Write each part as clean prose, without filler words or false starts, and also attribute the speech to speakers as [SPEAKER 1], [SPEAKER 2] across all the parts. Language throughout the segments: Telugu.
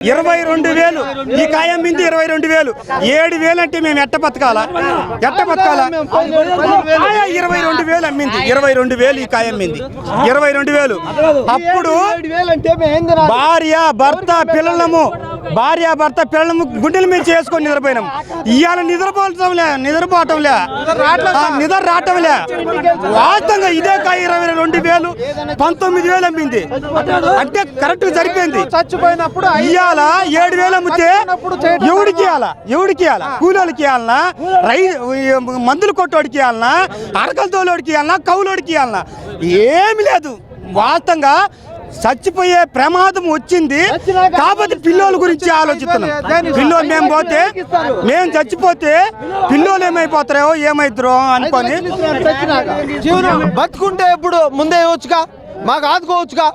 [SPEAKER 1] 22,000 ఈ కాయ అమ్మింది 22,000. 7,000 అంటే మేము ఎట్ట బతకాలా? 22,000 అమ్మింది. 22,000 ఈ కాయ అమ్మింది. 22,000. అప్పుడు భార్య భర్త పిల్లలము గుండెల మీద చేసుకొని నిద్రపోయినాం. ఇవాళ నిద్రపోవటంలే నిద్ర రావటంలే. వాస్తవంగా ఇదే కాయ 22,000 19,000 అమ్మింది అంటే కరెక్ట్ సరిపోయింది.
[SPEAKER 2] చచ్చిపోయినప్పుడు
[SPEAKER 1] ఇవాళ 7,000 అమ్మితే ఎవడికి ఇవ్వాలా? కూలోడికి ఇవ్వాలనా? మందులు కొట్టోడికి ఇవ్వాలనా? అరకలతోలోడికి ఇవ్వాలనా? కౌలోడికి ఇవ్వాలనా? ఏమి లేదు. వాస్తవంగా చచ్చిపోయే ప్రమాదం వచ్చింది కాబట్టి పిల్లోల గురించి ఆలోచిస్తున్నాం. పిల్లోలు మేము చచ్చిపోతే పిల్లోలు ఏమైపోతారో ఏమైతారో అనుకొని
[SPEAKER 2] బతుకుంటే ఇప్పుడు ముందే ఇవ్వచ్చుగా, మాకు ఆదుకోవచ్చుగా.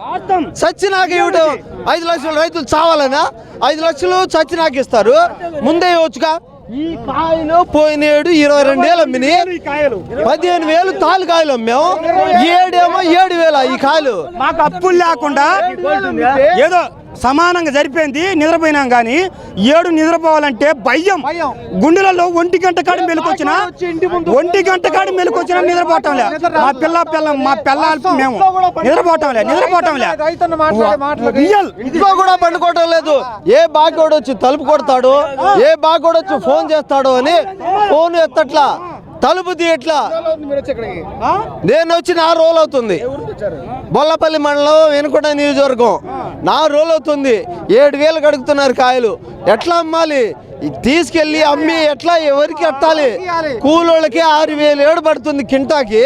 [SPEAKER 2] చచ్చినాక ఇవ్వడం 5 లక్షలు రైతులు చావాలనా? 5 లక్షలు చచ్చినాక ఇస్తారు, ముందే ఇవ్వచ్చుగా. ఈ కాయలు పోయినేడు 22,000 అమ్మిని 15,000 తాలు కాయలు అమ్మాము. 7,000 ఈ కాయలు
[SPEAKER 1] మాకు అప్పులు లేకుండా ఏదో సమానంగా సరిపోయింది. నిద్రపోయినాం కానీ 7 నిద్రపోవాలంటే భయం. గుండెలలో 1 గంట కాడ మెలుకొచ్చినా నిద్రపోవటంలే. మా పిల్లలు మేము నిద్రపోవటంలే.
[SPEAKER 2] ఇంట్లో కూడా పండుకోవటం లేదు. ఏ బాగోడు వచ్చి తలుపు కొడతాడు, ఏ బాగోడు వచ్చి ఫోన్ చేస్తాడు అని ఫోన్ ఎత్తట్లా, తలుపు తీయట్లా. నేను వచ్చి 4 రోజులు అవుతుంది. బొల్లపల్లి మండలం వెనుకొండ నియోజకవర్గం 4 రోజులు అవుతుంది. 7,000 కడుగుతున్నారు కాయలు. ఎట్లా అమ్మాలి? తీసుకెళ్ళి అమ్మి ఎట్లా ఎవరికి కట్టాలి? కూలోళ్ళకి 6,000 పడుతుంది కింటాకి.